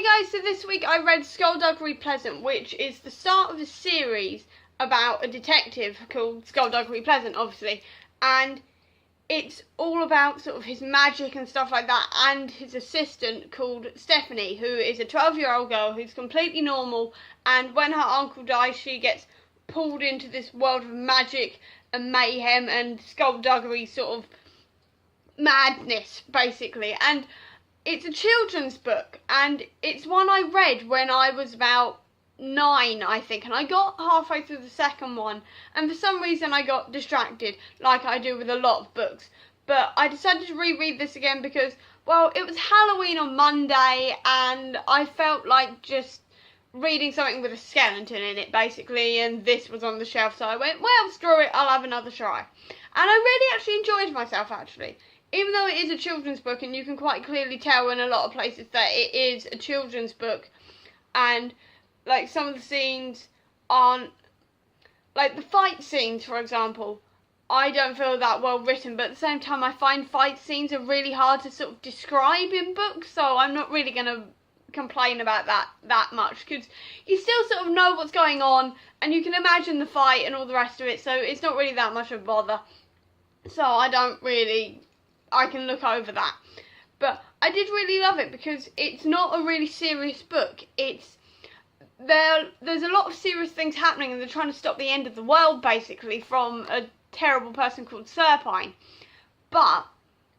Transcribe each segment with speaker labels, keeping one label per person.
Speaker 1: Hey guys, so this week I read Skulduggery Pleasant, which is the start of a series about a detective called Skulduggery Pleasant, obviously, and it's all about sort of his magic and stuff like that, and his assistant called Stephanie, who is a 12-year-old girl who's completely normal, and when her uncle dies she gets pulled into this world of magic and mayhem and skullduggery sort of madness, basically. And it's a children's book, and it's one I read when I was about 9, I think, and I got halfway through the second one, and for some reason I got distracted, like I do with a lot of books. But I decided to reread this again because, well, it was Halloween on Monday, and I felt like just reading something with a skeleton in it, basically, and this was on the shelf, so I went, well, screw it, I'll have another try. And I really actually enjoyed myself, actually. Even though it is a children's book, and you can quite clearly tell in a lot of places that it is a children's book, and like some of the scenes aren't, like the fight scenes, for example, I don't feel that well written, but at the same time I find fight scenes are really hard to sort of describe in books, so I'm not really going to complain about that much, because you still sort of know what's going on, and you can imagine the fight and all the rest of it, so it's not really that much of a bother. So I can look over that. But I did really love it because it's not a really serious book. There's a lot of serious things happening, and they're trying to stop the end of the world, basically, from a terrible person called Serpine. But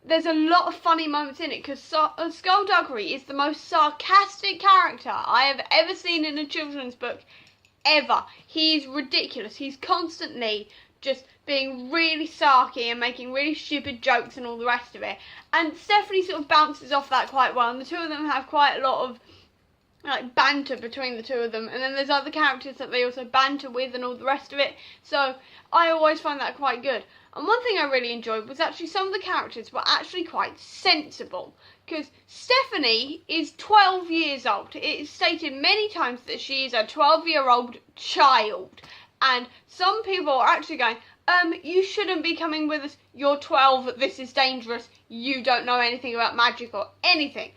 Speaker 1: there's a lot of funny moments in it, because Skulduggery is the most sarcastic character I have ever seen in a children's book, ever. He's ridiculous. He's constantly just being really sarky and making really stupid jokes and all the rest of it. And Stephanie sort of bounces off that quite well, and the two of them have quite a lot of like banter between the two of them, and then there's other characters that they also banter with and all the rest of it, so I always find that quite good. And one thing I really enjoyed was actually some of the characters were actually quite sensible, because Stephanie is 12 years old. It is stated many times that she is a 12-year-old child, and some people are actually going, you shouldn't be coming with us, you're 12, this is dangerous, you don't know anything about magic or anything.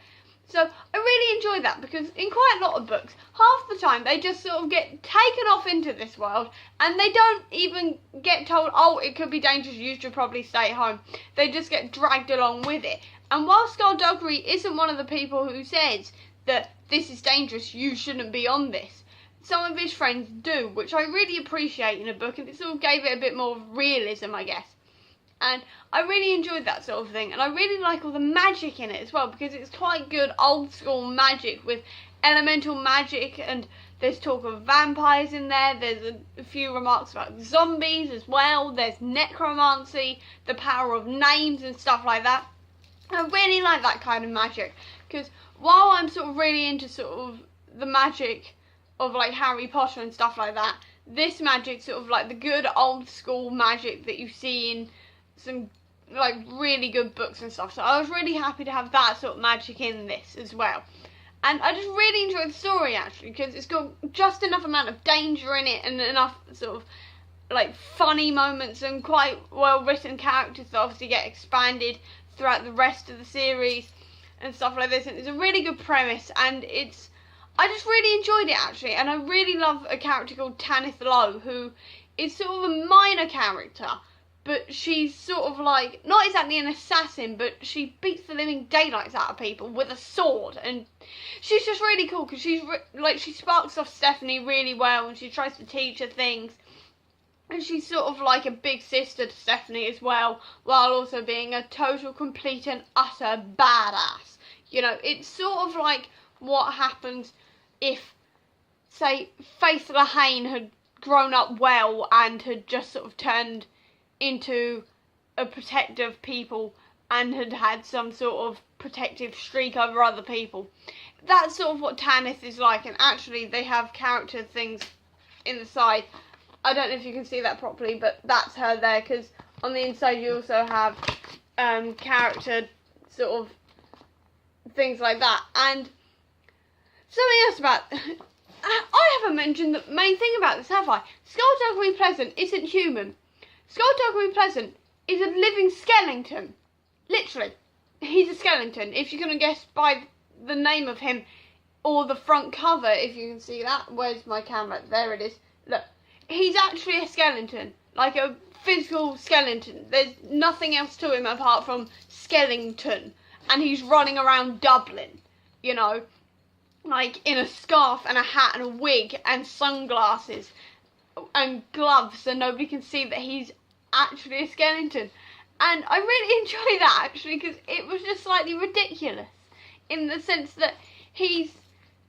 Speaker 1: So I really enjoy that, because in quite a lot of books, half the time they just sort of get taken off into this world, and they don't even get told, oh, it could be dangerous, you should probably stay at home. They just get dragged along with it. And while Skulduggery isn't one of the people who says that this is dangerous, you shouldn't be on this, some of his friends do, which I really appreciate in a book, and it sort of gave it a bit more realism, I guess. And I really enjoyed that sort of thing, and I really like all the magic in it as well, because it's quite good old school magic with elemental magic, and there's talk of vampires in there, there's a few remarks about zombies as well, there's necromancy, the power of names and stuff like that. I really like that kind of magic, because while I'm sort of really into sort of the magic of like Harry Potter and stuff like that, this magic sort of like the good old school magic that you see in some like really good books and stuff. So I was really happy to have that sort of magic in this as well. And I just really enjoyed the story, actually, because it's got just enough amount of danger in it and enough sort of like funny moments and quite well written characters that obviously get expanded throughout the rest of the series and stuff like this. And it's a really good premise, and I just really enjoyed it, actually. And I really love a character called Tanith Lowe, who is sort of a minor character, but she's sort of like, not exactly an assassin, but she beats the living daylights out of people with a sword, and she's just really cool, because she sparks off Stephanie really well, and she tries to teach her things, and she's sort of like a big sister to Stephanie as well, while also being a total, complete and utter badass. You know, it's sort of like what happens if, say, Faith Lahane had grown up well and had just sort of turned into a protector of people and had had some sort of protective streak over other people. That's sort of what Tanith is like, and actually they have character things in the side. I don't know if you can see that properly, but that's her there, because on the inside you also have character sort of things like that. And something else about I haven't mentioned the main thing about this, have I? Skulduggery Pleasant isn't human. Skulduggery Pleasant is a living skeleton. Literally. He's a skeleton. If you couldn't guess by the name of him, or the front cover, if you can see that. Where's my camera? There it is. Look, he's actually a skeleton, like a physical skeleton. There's nothing else to him apart from skeleton, and he's running around Dublin, you know, like in a scarf and a hat and a wig and sunglasses and gloves, and nobody can see that he's actually a skeleton. And I really enjoy that, actually, because it was just slightly ridiculous in the sense that he's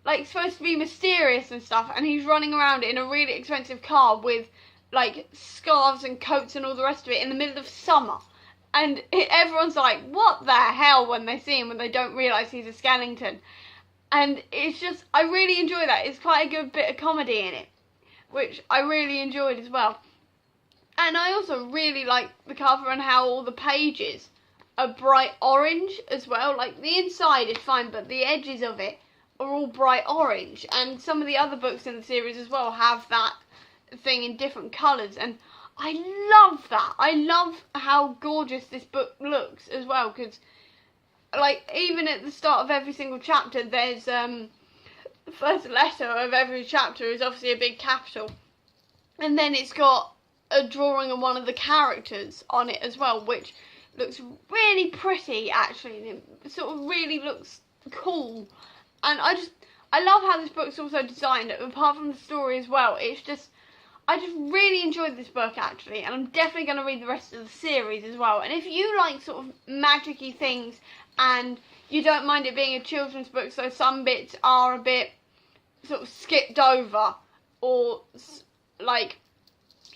Speaker 1: like supposed to be mysterious and stuff, and he's running around in a really expensive car with like scarves and coats and all the rest of it in the middle of summer, and everyone's like, what the hell, when they see him, when they don't realise he's a skeleton. And it's just, I really enjoy that. It's quite a good bit of comedy in it, which I really enjoyed as well. And I also really like the cover and how all the pages are bright orange as well. Like, the inside is fine, but the edges of it are all bright orange. And some of the other books in the series as well have that thing in different colours. And I love that. I love how gorgeous this book looks as well. Because, like, even at the start of every single chapter, there's, the first letter of every chapter is obviously a big capital. And then it's got a drawing of one of the characters on it as well, which looks really pretty, actually, and it sort of really looks cool. And I love how this book's also designed, apart from the story as well. It's just, I just really enjoyed this book, actually, and I'm definitely going to read the rest of the series as well. And if you like sort of magic-y things, and you don't mind it being a children's book, so some bits are a bit sort of skipped over, or like,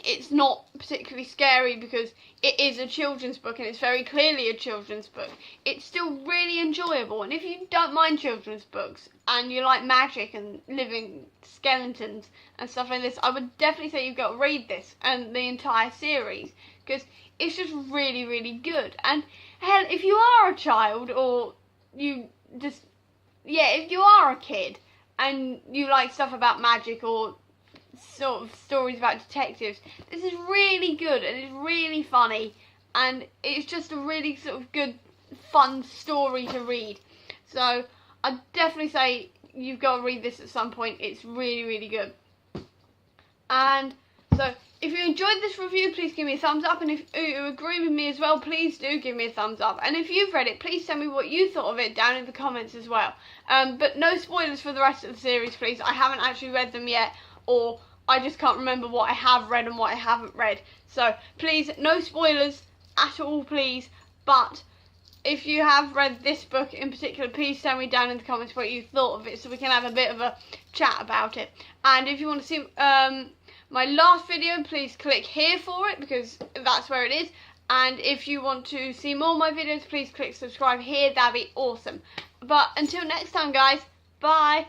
Speaker 1: it's not particularly scary because it is a children's book and it's very clearly a children's book, it's still really enjoyable. And if you don't mind children's books and you like magic and living skeletons and stuff like this, I would definitely say you've got to read this and the entire series, because it's just really, really good. And hell, if you are a child, or you just, yeah, if you are a kid and you like stuff about magic or sort of stories about detectives, this is really good and it's really funny, and it's just a really sort of good, fun story to read. So I'd definitely say you've got to read this at some point. It's really, really good. And so if you enjoyed this review, please give me a thumbs up, and if you agree with me as well, please do give me a thumbs up. And if you've read it, please tell me what you thought of it down in the comments as well. But no spoilers for the rest of the series, please. I haven't actually read them yet, or I just can't remember what I have read and what I haven't read. So please, no spoilers at all, please. But if you have read this book in particular, please tell me down in the comments what you thought of it, so we can have a bit of a chat about it. And if you want to see my last video, please click here for it, because that's where it is. And if you want to see more of my videos, please click subscribe here. That'd be awesome. But until next time, guys, bye.